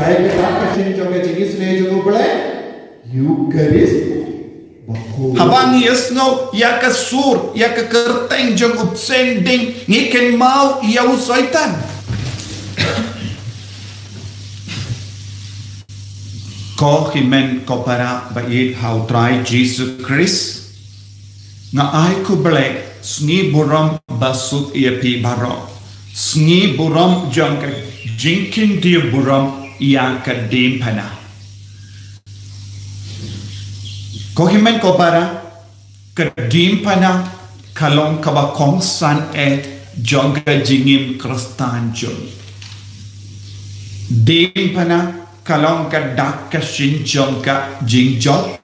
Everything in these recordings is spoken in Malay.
Israel ka shin jong ka jingis ne jong bole Eucharist habang yesno ya ka sur ya ka kerteng jong upsending ngiken mau ya usaitan ko himen ko para bait how try Jesus Christ nga ai ko ble sni buram basuk ia pi baro sni buram jong ka Jingkren dia buram ya ka dim pana ko himen ko para kadim pana kalong kabakong san jong ka jingim kristan jong dim pana kalong ka dak ka shin jong ka jingjot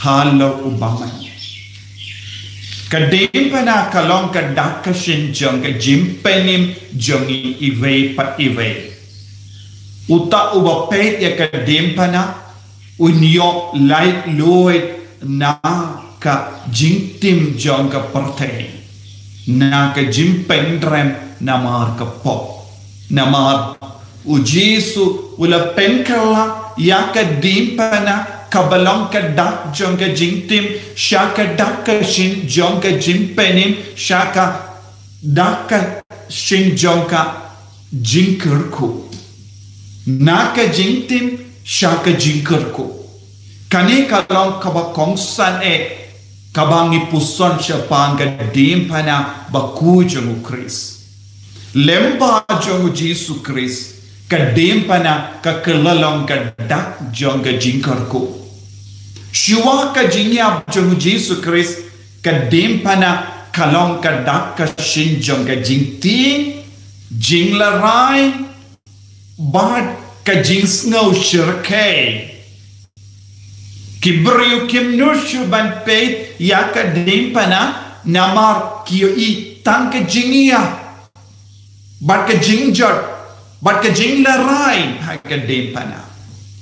halo ubaman kadim pana kalong ka dak ka shin jong ka jimpenim jongi ive pa ive uta ubapet ya kadim pana unyo light loid na ka jingtim jong ka partay na ka jimpendrem na mar ka pop na mar u Jisu ula penkala ya ka dimpana kabalong ka dak jong ka jingtim sya ka dak ka shin jong ka jimpenim sya ka dak ka shin jong ka jingkerku na ka jingtim sya ka jingkerku kani kalong kabakong san kabangi puson siya pang kadim pana Bakhuid jong Chris lemba jong Jisu Chris kadim pana kakelalong kadak jong ka jingkerku siwa ka jingyab jong Jisu Chris kadim pana kalong kadak ka shin jong ka jingting jinglaray bad ka jingsngaw shirkay kibriyo kimnushu ban peit ya ka dimpana namar kiyo i tang ka jingia bat ka jingjot bat ka jinglaray ha ka dimpana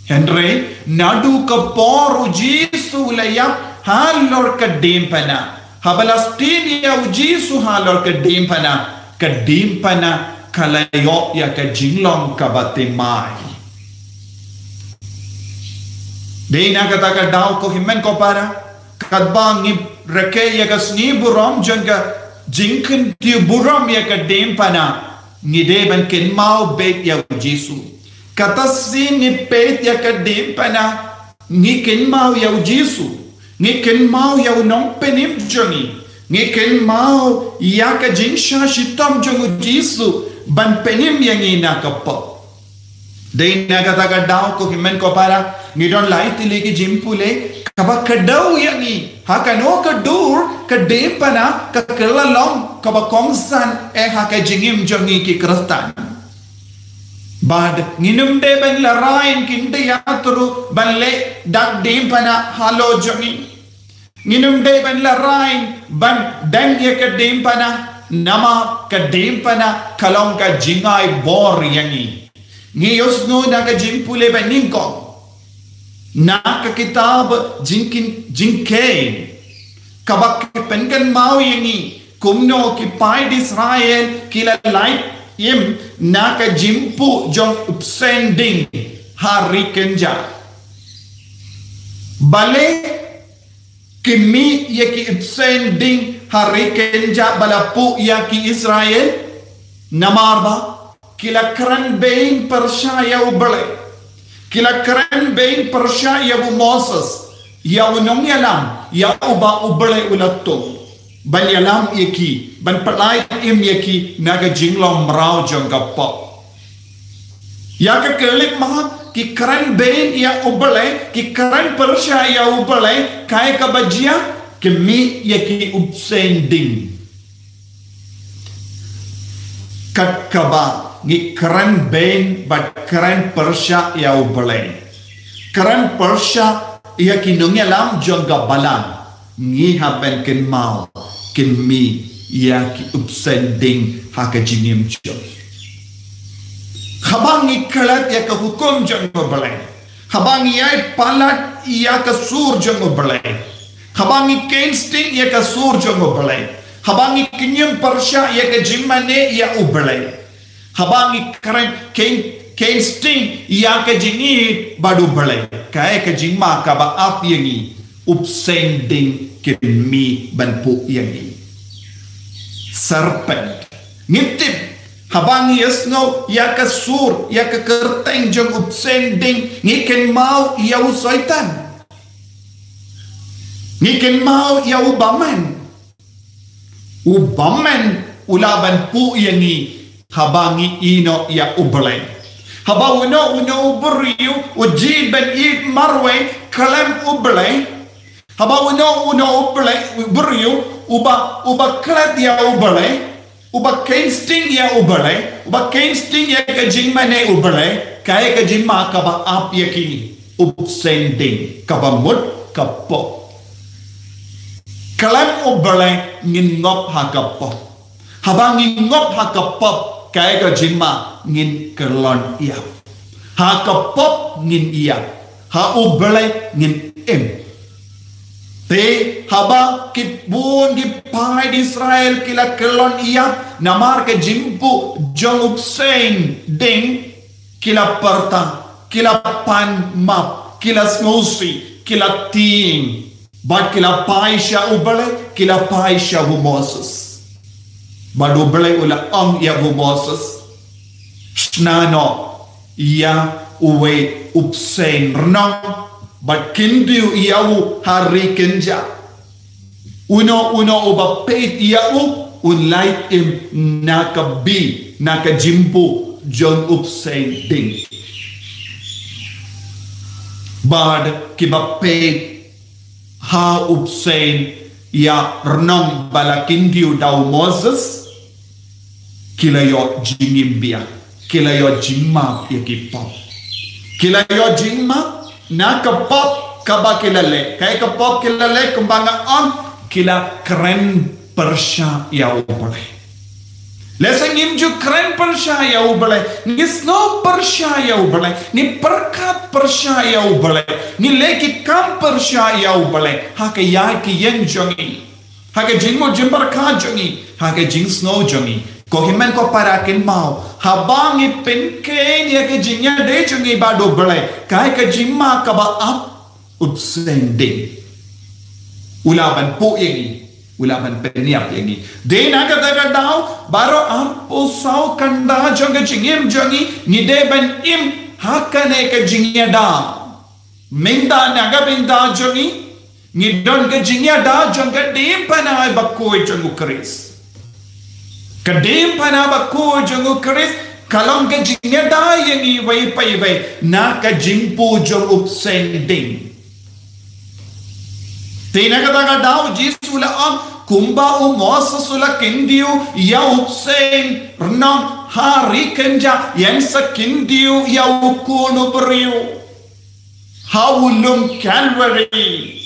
Henry nadu ka poru Jisu layap halor ka dimpana habalastiniya u Jisu halor ka dimpana kalayo ya ka Shillong ka batimay Dei na kata ka daw ko himen ko para kadbang ni reke ya ka sni buram jong ka Jingkren ti buram ya ka dem pana ni de ban ken mau bet ya Jisu kata sin ni pet ya ka dem pana ni ken mau ya Jisu ni ken mau ya nong penim jongi ni ken mau ya ka jingsha shitam jong Jisu ban penim yang ina ka po Dei na kata ka daw ko himen ko para ngidon lai tili ki jimpule kaba kadau yangi hakano kadur kadepana kakelalong kaba kongsan haka jingim jongi ki kristan bad nginum de ban larain kinde yatru ban le dak dempana halo jongi nginum de ban larain ban dang ye kadempana nama kadempana kalong ka jingai bor yangi ngiyosno na ka jimpule ban ningkong na ka kitab Jingkren kabak penkan mau yangi kumno ki pai Israel kila light yem na ka jimpu jong upsending hari kenja bale kimi yaki upsending hari kenja balapu yaki Israel namarba kila kran bein persyaya ubale kila kran bein persyaya bu Moses ya unong yalam ya uba ubale ulatto ban yalam yaki ban palai im yaki naga jinglom mrao jong gapo ya ka kelik mah ki kran bein ya ubale ki kran persyaya ubale kai ka bajia kemi yaki upsending kat kaba ngi kran bein bat kran persya ya ubale kran persya ya kinungnya lam jongga balan ngi haben ken mau ken mi ya ki upsending haka jinim jo habang ngi kalat ya ka hukum jongga bale habang ya palat ya ka sur jongga bale habang ngi kensting ya ka sur jongga bale habang ngi kinyam persya ya ka Jingmane ya ubale habangi karen kane sting ya ka Jingngeit badu balai kai ka Jingma ka ba ap yangi upseng ding kin mi ban pu yangi serpent ngitip habang yesno ya ka sur ya ka kerteng jong upseng ding ngiken mau ya usaitan ngiken mau ya ubaman ulaban pu yangi habangi ino ya ubalay haba uno uberiu ujiban i marwe kalam ubalay haba uno uberiu uba klat ya ubalay uba kane sting ya ubalay uba kane sting ya ka Jingmane ubalay kaya ka Jingma ka ba ap yaki upsending ka ba mut ka po kalam ubalay ngingop ha ka po haba ngingop ha ka po kaya ka Jingma ngin kerlon iya ha ka pop ngin iya ha ubalay ngin te haba kit bun di pai di Israel kila kerlon iya namar ke jimpu jong upseng ding kila parta kila pan map kila snosi kila ting bad kila pai sya ubalay kila pai sya Moses badu ubalay ula ya Moses Snano ia uwe upseng renang but kindu iau hari kenja uno uba peit iau unlait im naka jimpu John upseng ding bad kiba peit ha upseng ya renang bala kindu dau Moses kilayo Jingmane kilayo Jingma yakipop kilayo Jingma naka pop kaba kilale kaya ka pop kilale kumbanga on kila keren persya ya ubale leseng imju keren persya ya ubale ni snow persya ya ubale ni perkat persya ya ubale ni leki kam persya ya ubale haka ya ki yen jongi haka jingmo jimbar ka jongi haka jing snow jongi kohimen ko parakin mau habang Pynkoit ya ke jingnya de jongi bado bale kai ka Jingma ka ba up upsending ulaban po yangi ulaban peniap yangi de na ka da daw baro arpo sau kanda jonga jingim jongi ni de ban im hakane ka jingnya da minda naga binda jongi ni don ka jingnya da jonga de pana Bakhuid jongu Chris kadim pana Bakhuid jongu Chris kalong ka jingnya da yangi wai na ka jingpu jong upseng ding tina ka daw Jisu la ang kumba Moses la kindiu ya upseng renang hari kenja yang sa kindiu ya ukuno beriu hawulum Calvary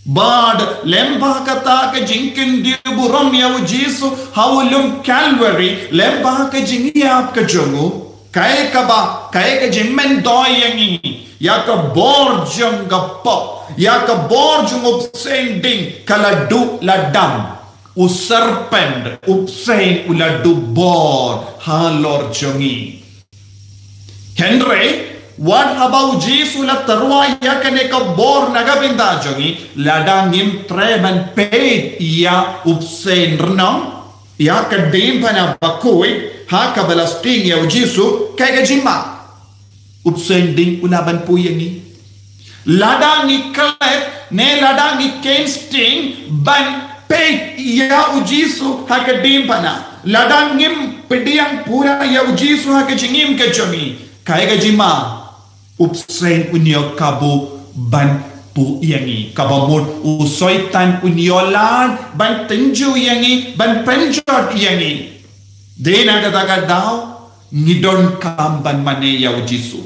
bad lemba kata ka Jingkren buram ya Jisu hawulum Calvary lemba ka jingiap ka jongu kaya ka Jingmane doyangi ya ka borjong ka pop ya ka borjong upseng ding kaladu ladam userpend upseng uladu bor halor jongi Henry what about Jisu la tarwa ya kane ka bor nagabinda jongi ladangim treman peit ya upseng renang ya ka dim pana Bakhuid ha ka balasting ya Jisu kaya ka Jingma upseng ding ulaban po yangi ladang iklet ne ladang iken sting ban peit ya Jisu ha ka dim pana ladang ngim pediang pura ya Jisu ha ka jingim ka jongi kaya ka Jingma upseng unyo kabu ban pu yangi kabamut usoitan unyolan ban tenju yangi ban penjot yangi dena kata daw ngidon kamban mane ya Jisu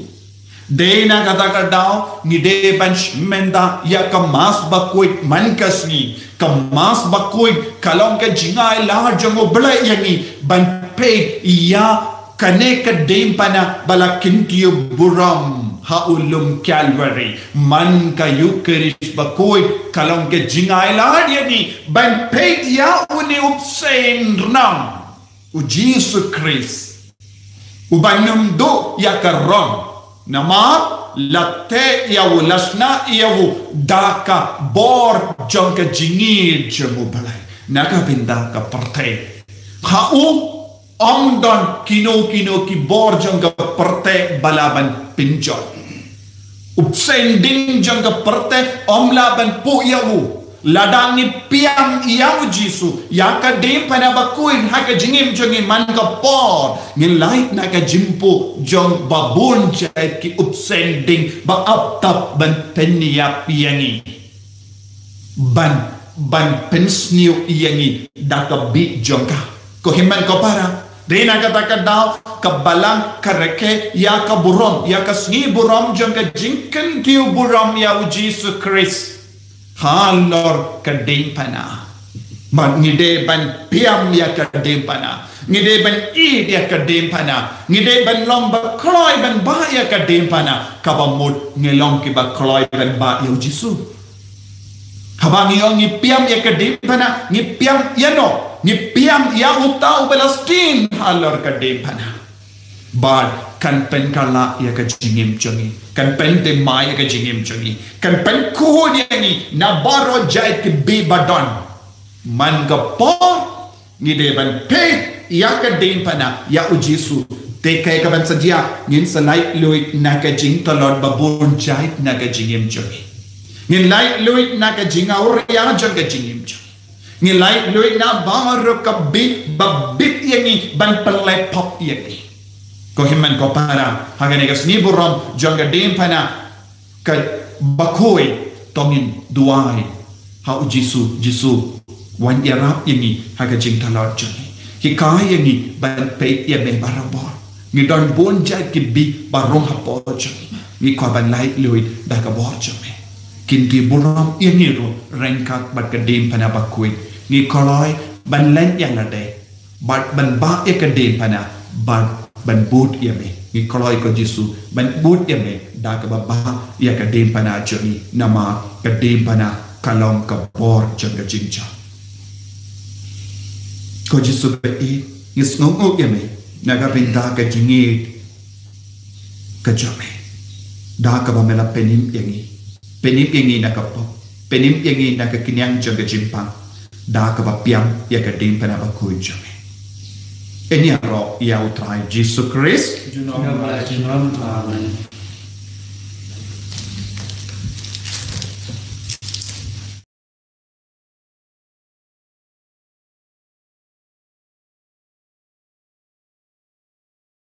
dena kata daw ngide ban shmenda ya kamas Bakhuid mankasni kamas Bakhuid kalong ka jingai la jongo bla yangi ban pe ya kane ka dem pana balakintiyo buram haulum Calvary man ka Eucharist Bakhuid kalong ke jingai la yani ban pe ya uni upseng renang u Jesus Christ Ubanum do yakaron. Nama latte yawu lasna yawu daka bor jong ka jingngeit jemu balai. Naga pinda ka partai. Kau Omdon kino ki bor jong ka partai balaban Pynkoit. Upsending jong ka partai omlaban po yawu. Ladangi piam iyaw Jisu yaka de pana Bakhuid haka jingim jongin man ka por ngin light na ka jimpo jong babun jait ki upsending ba aptap ban penya piangi ban pensniu iyangi daka bi jongka ko himan ko para Rena kata daw kabalang kareke yaka burom yaka Sngewbha jongka Jingkren tiu burom yaw Jisu Christ halor kading pana man ngide ban piam ya kading pana ngide ban id ya kading pana ngide ban long ba kloi ban ba ya kading pana kabamut ngelong ki ba kloi ban ba ya Jisu habang yung ngipiam ya kading pana ngipiam yano ngipiam ya utau Palestine halor kading pana bad kan pen kala ya ka jingim jongi kan pen de ma ya ka jingim jongi kan pen ku ni na baro jait ki bi badon man ga po ni de ban pe ya ka din pana ya u Jisu te kai ka ban sadia ngin salai loit na ka jing talon babon jait na ka jingim jongi ngin lai loit na ka jingaur ya jong ka jingim jongi ngin lai loit na baro ka bi babit yangi ban pelai pop yangi ko himman ko para hagane ka Sngewbha jong ka din pana ka Bakhuid tongin duai ha Jisu wan iarap yangi haga jing talot jongi ki kai yangi ban pe ya be barabor ni don bon ja ki bi barong hapo jongi ni ko ban lai luid da ka bor jongi kinti buram yangi ro rengkak bat ka din pana Bakhuid ni koloi ban len yang lade bat ban ba ya ka din pana ban ban boot yame ni koloi ko Jisu ban boot yame da ka baba ya ka din pana jongi nama ka din pana kalong ka bor jong ka jingcha ko Jisu be is ngok yame na ka pinta ka Jingngeit ka jame da ka ba mela penim yangi na ka pop penim yangi na ka kinyang jong ka jimpang da ka ba piam ya ka din pana Bakhuid jame ini ro ya utrai Jisu Christ Amen.